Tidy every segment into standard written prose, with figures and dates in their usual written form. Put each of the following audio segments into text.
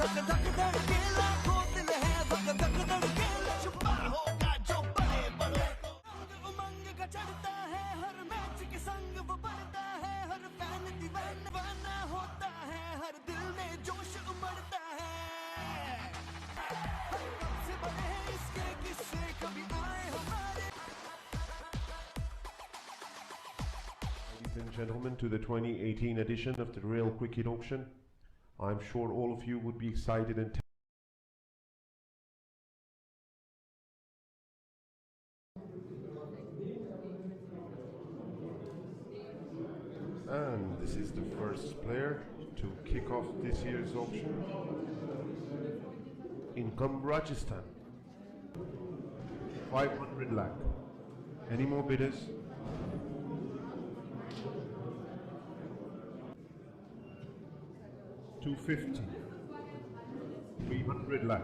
धक धक धड़के लाखों दिल है धक धक धड़के छुपा होगा जो बड़े बड़े उमंग का चढ़ता है हर मैच के संग वो बढ़ता है हर फैन दीवाना होता है हर दिल में जोश उमड़ता है हर कब से बड़े हैं इसके किस्से कभी आए हमारे. Ladies and gentlemen, to the 2018 edition of the Real Cricket Auction. I'm sure all of you would be excited and this is the first player to kick off this year's auction. Income Rajasthan, 500 lakh. Any more bidders? $250, 300 lakh,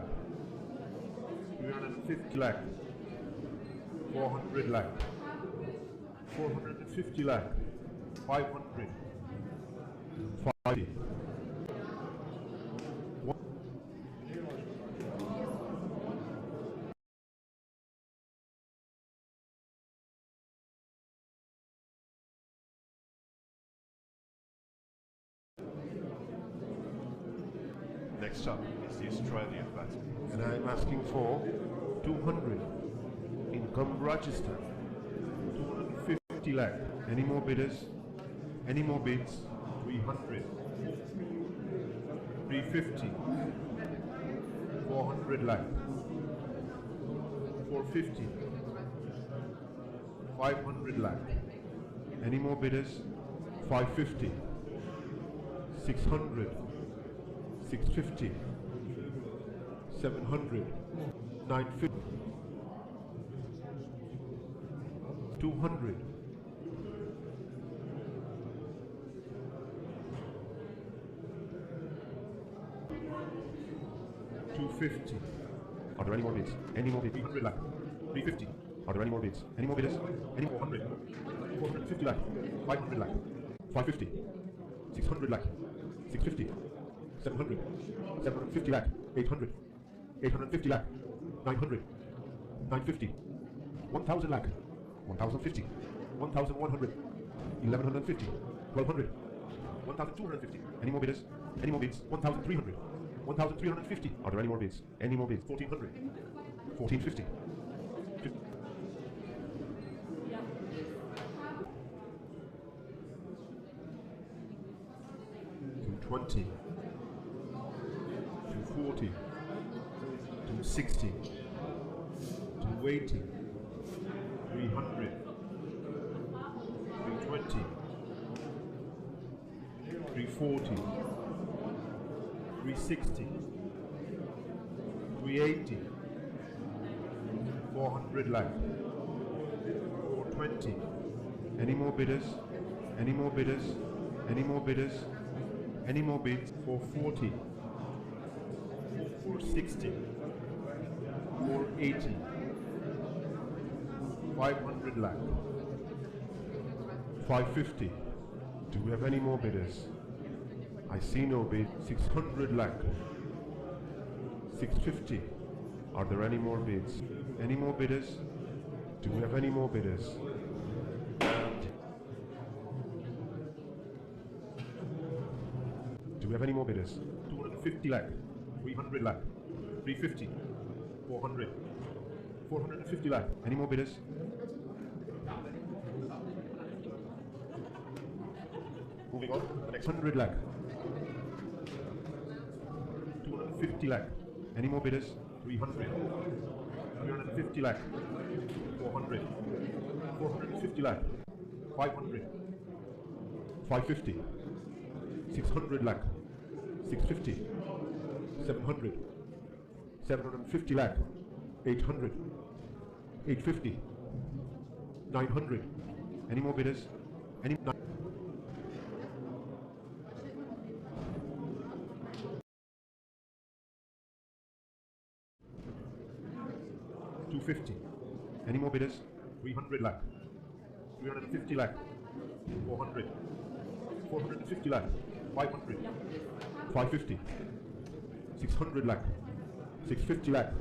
350 lakh, 400 lakh, 450 lakh, 500, 50. Next up is the Australian batsman. And I'm asking for 200. Income Rajasthan, 250 lakh. Any more bidders? Any more bids? 300, 350, 400 lakh, 450, 500 lakh. Any more bidders? 550, 600, 650, 700, 950, 200, 250. Are there any more bids? Any more bids? 300 lakh. 350. Are there any more bids? Any more bidders? Any more? 400. 450 lakh. 500 lakh. 550. 600 lakh. 650. 700. 750 lakh. 800. 850 lakh. 900. 950. 1000 lakh. 1050. 1100. 1150. 1200. 1250. Any more bidders? Any more bids? 1300. 1350. Are there any more bids? Any more bids? 1400. 1450. 220. 240. 260. 280. 300. 320. 340. 360, 380, 400 lakh, 420. Any more bidders? Any more bidders? Any more bidders? Any more bids? 440, 460, 480, 500 lakh, 550. Do we have any more bidders? I see no bid. 600 lakh. 650. Are there any more bids? Any more bidders? Do we have any more bidders? Do we have any more bidders? 250 lakh. 300 lakh. 350. 400. 450 lakh. Any more bidders? Moving on. The next 100 lakh. 250 lakh. Any more bidders? 300. 350 lakh. 400. 450 lakh. 500. 550. 600 lakh. 650. 700. 750 lakh. 800. 850. 900. Any more bidders? Any? 250. Any more bidders? 300 lakh. 350 lakh. 400. 450 lakh. 500. 550. 600 lakh, 650 lakh,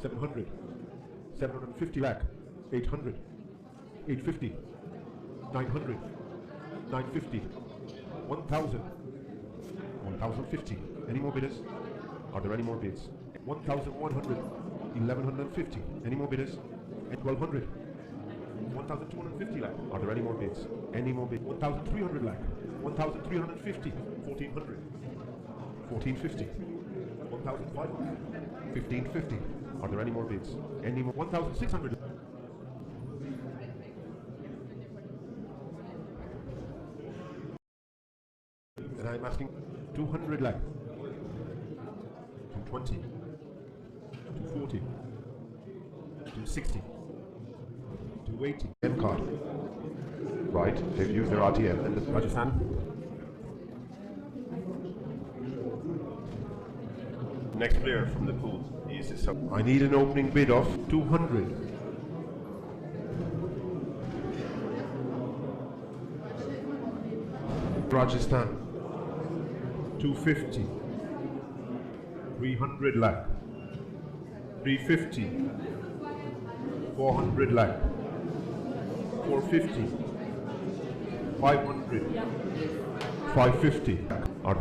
700, 750 lakh, 800, 850, 900, 950, 1000, 1050. Any more bidders? Are there any more bids? 1100, 1150. Any more bidders? 1200, 1250 lakh. Are there any more bids? Any more bids? 1300 lakh, 1350, 1400, 1450, 1500, 1550. Are there any more bids? Any more? 1600. And I'm asking 200 lakh, 220, 240, 260, 280. M card. Right, they've used their RTM and the Rajasthan. Next player from the pool is this. I need an opening bid of 200. Rajasthan. 250. 300 lakh. 350. 400 lakh. 450. 500. 550.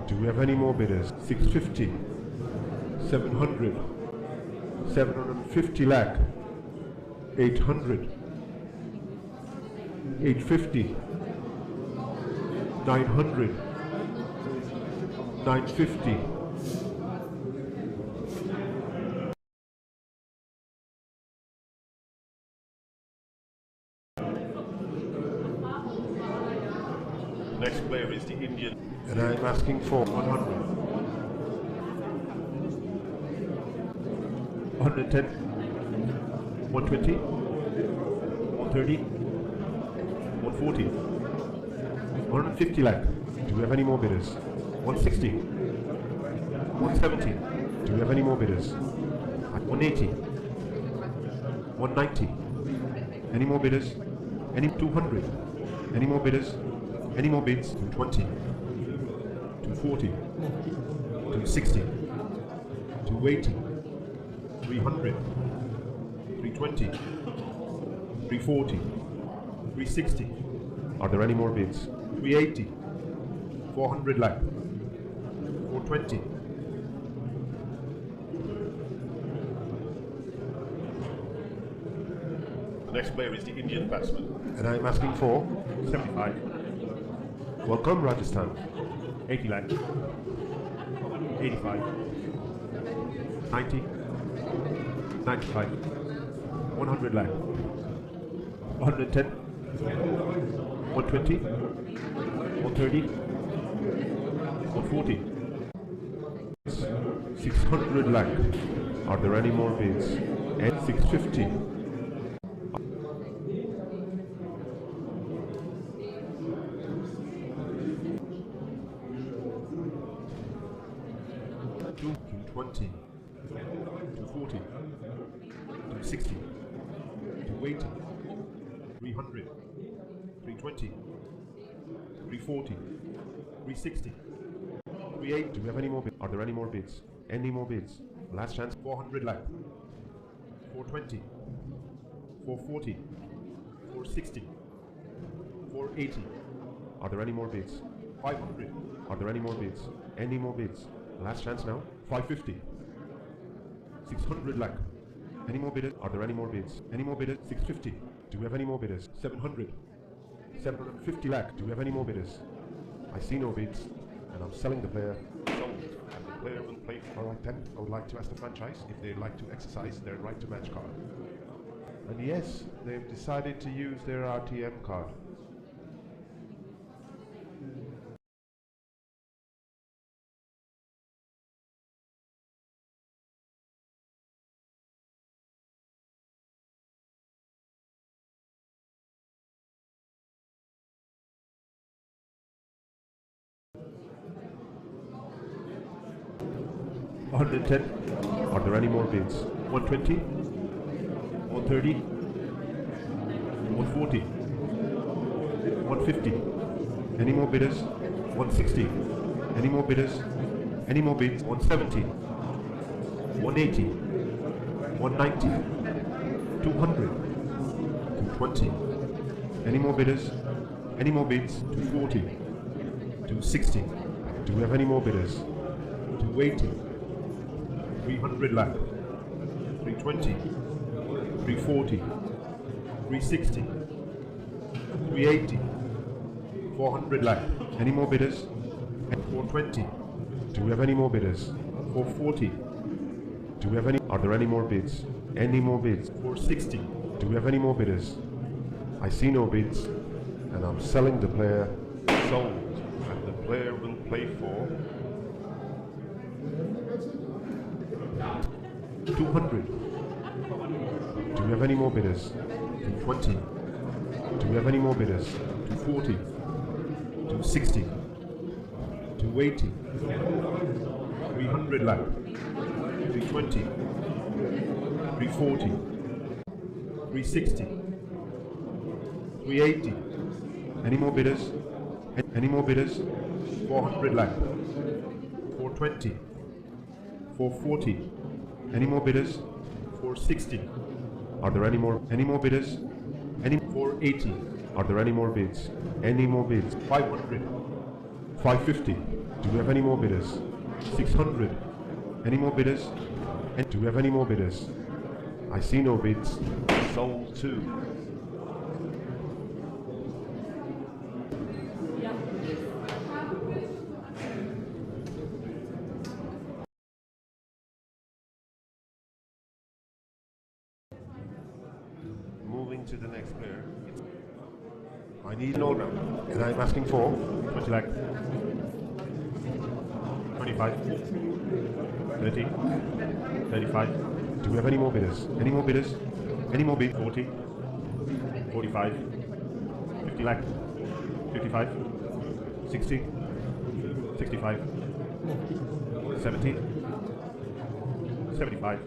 Do we have any more bidders? 650. 700, 750 lakh, 800, 850, 900, 950. Next player is the Indian. And I'm asking for 100. 110, 120, 130, 140, 150 lakh. Do we have any more bidders? 160, 170. Do we have any more bidders? 180, 190. Any more bidders? Any 200? Any more bidders? Any more bids? 220, 240, 260, 280. 300, 320, 340, 360. Are there any more bids? 380, 400 lakh, 420. The next player is the Indian batsman. And I'm asking for 75, welcome Rajasthan. 80 lakh, 85, 90, 95, 100 lakh, 110, 120, 130, 140, 600 lakh. Are there any more bids? And 650. Two 20, 240, 260, 280, 300, 320, 340, 360, 380. Do we have any more bids? Are there any more bids? Any more bids? Last chance. 400 lakh, 420, 440, 460, 480. Are there any more bids? 500. Are there any more bids? Any more bids? Last chance now. 550. 600 lakh. Any more bidders? Are there any more bids? Any more bidders? 650. Do we have any more bidders? 700. 750 lakh. Do we have any more bidders? I see no bids, and I'm selling the player. Sold, and the player will play. All right then, I would like to ask the franchise if they'd like to exercise their right to match card. And yes, they've decided to use their RTM card. $110. Are there any more bids? 120, 130, 140, 150. Any more bidders? 160. Any more bidders? Any more bids? 170, 180, 190, 200, 220. Any more bidders? Any more bids? 240, 260. Do we have any more bidders? 280, 300 lakh, 320, 340, 360, 380, 400 lakh. Any more bidders? 420. Do we have any more bidders? 440. Do we have any? Are there any more bids? Any more bids? 460. Do we have any more bidders? I see no bids, and I'm selling the player. Sold. And the player will play for 200. Do we have any more bidders? 220. Do we have any more bidders? 240. 260. 280. 300 lakh. 320. 340. 360. 380. Any more bidders? Any more bidders? 400 lakh. 420. 440. Any more bidders? 460. Are there any more bidders? Any 480. Are there any more bids? Any more bids? 500. 550. Do we have any more bidders? 600. Any more bidders? And do we have any more bidders? I see no bids. sold to. Moving to the next player. I need an order, and I'm asking for 20 lakh, 25, 30, 35. Do we have any more bidders? Any more bidders? Any more bids? 40, 45, 50 lakh, 55, 60, 65, 70, 75,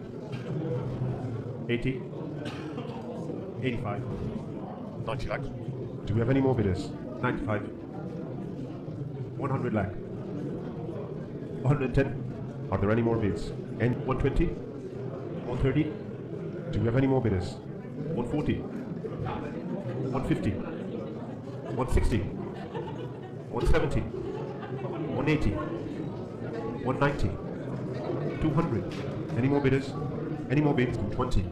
80, 85, 90 lakh. Do we have any more bidders? 95, 100 lakh, 110. Are there any more bids? And 120, 130. Do we have any more bidders? 140, 150, 160, 170, 180, 190, 200. Any more bidders? Any more bids? 220,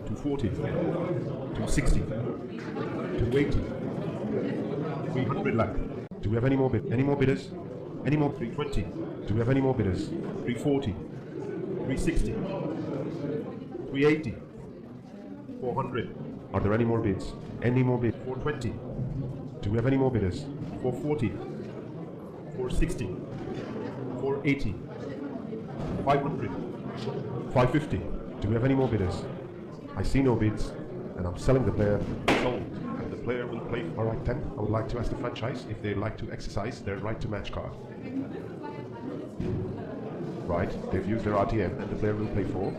240, 260, 280, 300 lakh. Do we have any more bidders? Any more bidders? Any more? 320. Do we have any more bidders? 340, 360, 380, 400. Are there any more bids? Any more bids? 420. Do we have any more bidders? 440, 460, 480, 500, 550. Do we have any more bidders? I see no bids, and I'm selling the player. Sold. And the player will play for. Alright then, I would like to ask the franchise if they'd like to exercise their right to match card. Right, they've used their RTM and the player will play for.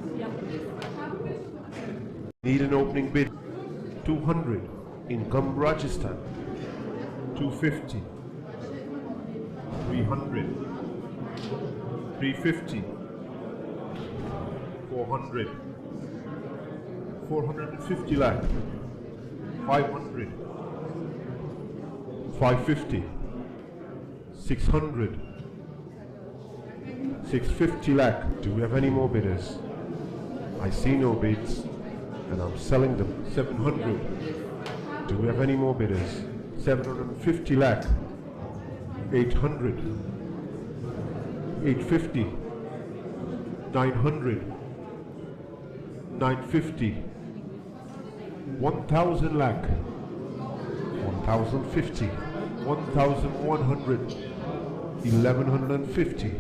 Need an opening bid. 200. Income Rajasthan. 250. 300. 350. 400. 450 lakh. 500. 550. 600. 650 lakh. Do we have any more bidders? I see no bids, and I'm selling them. 700. Do we have any more bidders? 750 lakh. 800. 850. 900. 950. 1,000 lakh. 1,050. 1,100. 1,150.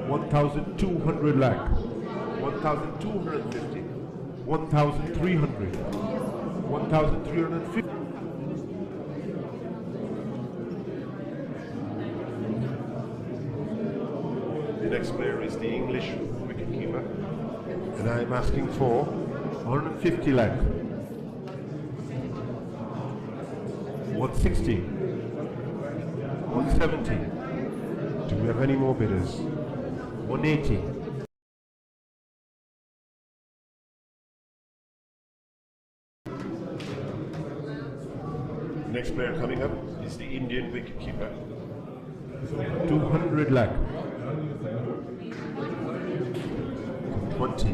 1,200 lakh. 1,250. 1,300. 1,350. The next player is the English wicketkeeper. And I'm asking for 150 lakh. 160. 170. Do we have any more bidders? 180. Next player coming up is the Indian wicketkeeper. 200 lakh. 20.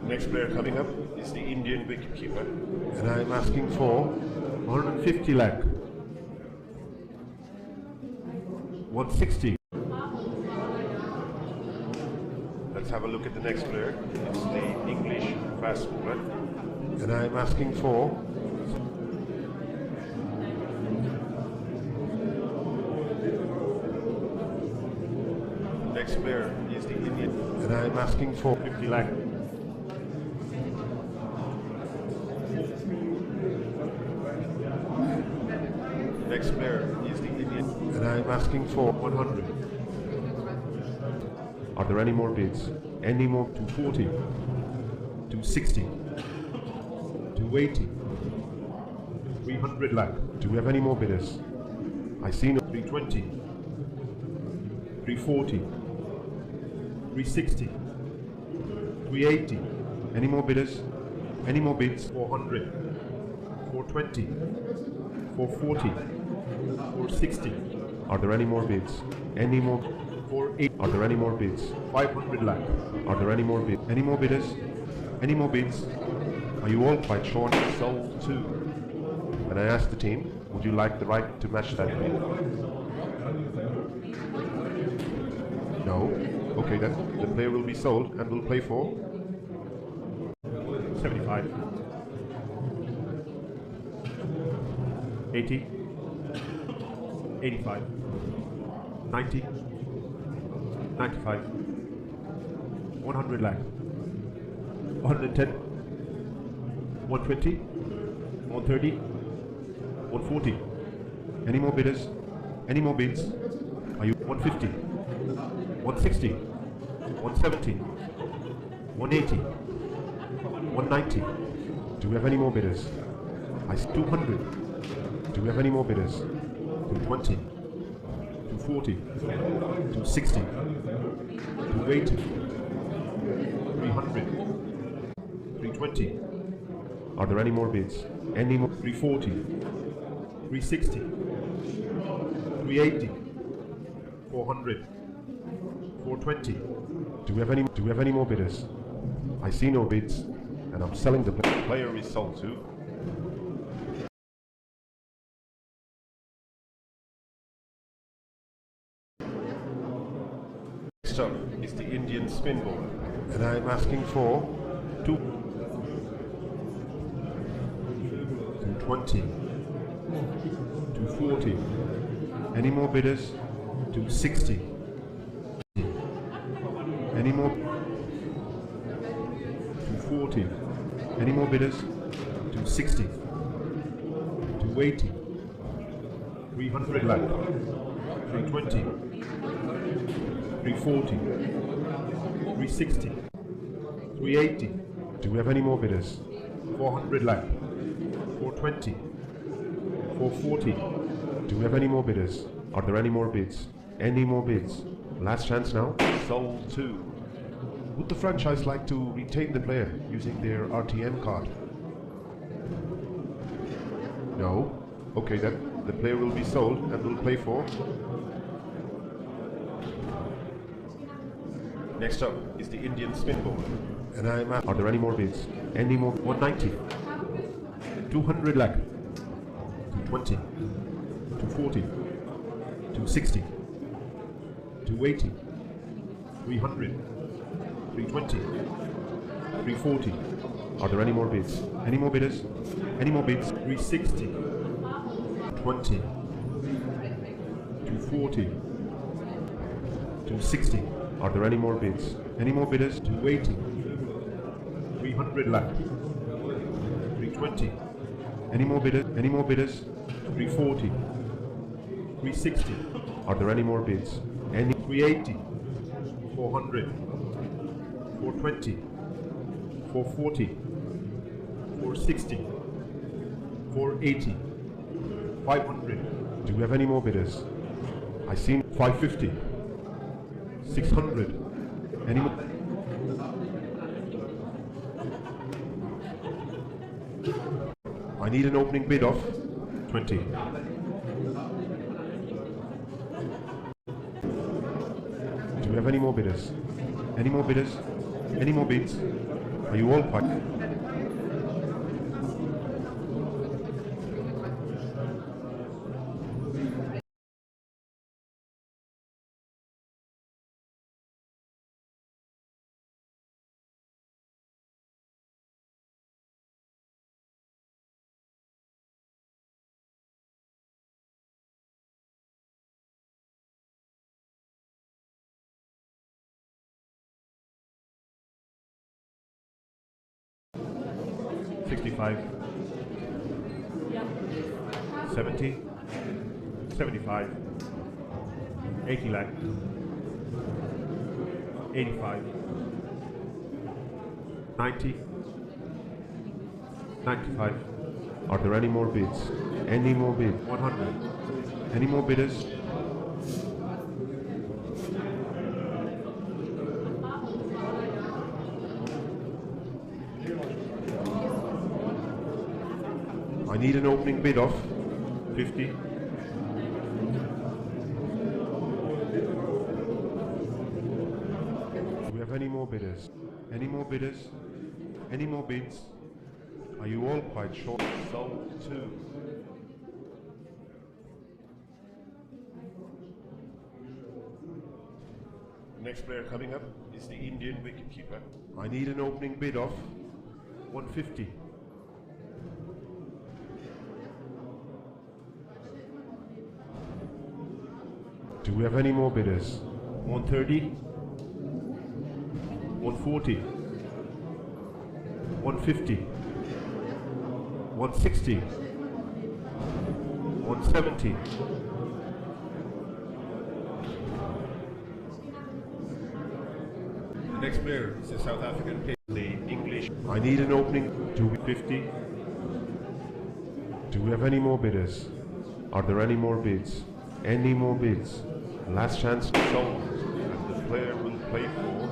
Next player coming up is the Indian wicketkeeper. And I'm asking for 150 lakh. 160. Let's have a look at the next player. It's the English fast bowler. And I'm asking for Next player is the Indian. and I'm asking for 50 lakh. Next player is the Indian. and I'm asking for 100. Are there any more bids? Any more? 240, 260, 280, 300 lakh. Do we have any more bidders? I see no. 320, 340, 360, 380. Any more bidders? Any more bids? 400, 420, 440, 460. Are there any more bids? Any more? 480. Are there any more bids? 500 lakh. Are there any more bids? Any more bidders? Any more bids? Are you all quite short? Sold two. And I asked the team, would you like the right to match that bid? No? Okay then, the player will be sold and will play for 75. 80. 85. 90, 95, 100 lakh, 110, 120, 130, 140. Any more bidders? Any more bids? Are you 150, 160, 170, 180, 190? Do we have any more bidders? I see 200. Do we have any more bidders? 220, 240, 260, 280, 300, 320. Are there any more bids? Any more? 340, 360, 380, 400, 420. Do we have any more bidders? I see no bids, and I'm selling the Player is sold to. Next up is the Indian spin bowler. and I'm asking for 220, 240. Any more bidders? 260. Any more? 240. Any more bidders? 260, 280, 300 lakh, 320, 340, 360, 380. Do we have any more bidders? 400 lakh, 420, 440. Do we have any more bidders? Are there any more bids? Any more bids? Last chance now. Sold to. Would the franchise like to retain the player using their RTM card? No? Okay then, the player will be sold and will play for. Next up is the Indian spin bowler. And are there any more bids? Any more? 190, 200 lakh, 220, 240, 260, 280, 300, 320, 340. Are there any more bids? Any more bidders? Any more bids? 360, 20, 240, 260. Are there any more bids? Any more bidders? 280, 300 lakh, 320. Any more bidders? Any more bidders? 340, 360. Are there any more bids? Any? 380, 400, 420, 440, 460, 480. 500. Do we have any more bidders? I seen 550. 600. Any more? I need an opening bid of 20. Do we have any more bidders? Any more bidders? Any more bids? Are you all quite? $65, $70, $75, $80 lakh, $85, $90, $95. Are there any more bids? Any more bids? $100, Any more bidders? I need an opening bid of 50, Do we have any more bidders? Any more bidders? Any more bids? Are you all quite sure? Sold 2. Next player coming up is the Indian wicketkeeper. I need an opening bid of 150. Do we have any more bidders? 130, 140, 150, 160, 170. The next player is the South African player, the English. I need an opening. Do we 50, Do we have any more bidders? Are there any more bids? Any more bids? Last chance. Sold, and the player will play for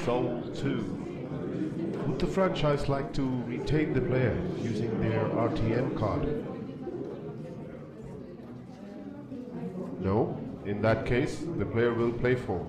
sold 2. Would the franchise like to retain the player using their RTM card? No? In that case, the player will play for